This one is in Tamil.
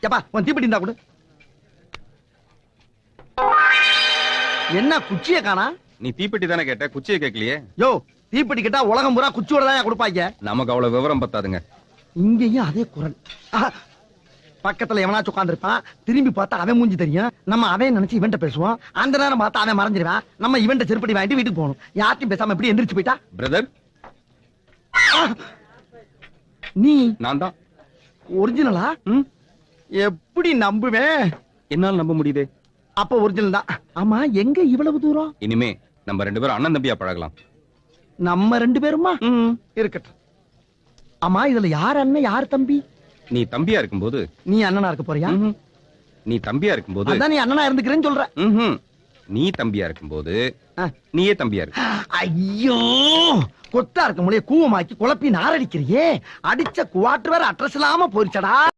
ஏப்பா உன் தீப்பெட்டி இருந்தா கூட. என்ன குச்சிய காணா? நீ தீப்பெட்டி தானே கேட்ட, குச்சியை கேட்கலையே. யோ, தீப்பெட்டி கேட்டா உலகம் பூரா குச்சியோட தான் கொடுப்பாங்க. நமக்கு அவ்வளவு விவரம் பத்தாதுங்க. இங்கேயும் அதே குரல். பக்கத்துல எவனாச்சும் உட்காந்துருப்பான், திரும்பி பார்த்தா அவன் மூஞ்சி தெரியும். நம்ம அவன் நினைச்சு இவன்ட்ட பேசுவோம். அந்த நேரம் பார்த்தா அவன் மறைஞ்சிருவான். நம்ம இவன்ட்ட செருப்படி வாங்கிட்டு வீட்டுக்கு போகணும். யார்ட்டையும் பேசாம எப்படி எந்திரிச்சு போயிட்டா? பிரதர், நீ நான் தான். ஒரிஜினலா? எப்படி நம்புவேன்? என்னால நம்ப முடியுதே. அப்ப ஒரிஜினல் தான். ஆமா, எங்க இவ்வளவு தூரம்? இனிமே நம்ம 2 பேரும் அண்ணன் தம்பியா பழகலாம். நம்ம 2 பேருமா? இருக்கட்டும். ஆமா, இதுல யார் அண்ணன் யார் தம்பி? நீ தம்பியா இருக்கும்போது நீ அண்ணனா இருக்க போறியா? நீ தம்பியா இருக்கும்போது அதான் நீ அண்ணனா இருந்துக்கிறேன்னு சொல்ற. நீ தம்பியா இருக்கும்போது நீயே தம்பியா இருக்கு. ஐயோ, கொத்தா இருக்க முடிய கூவமாக்கி குழப்பி நாரடிக்கிறியே. அடிச்ச குவாட்டர் வேற அட்ரஸ் இல்லாம போயிருச்சடா.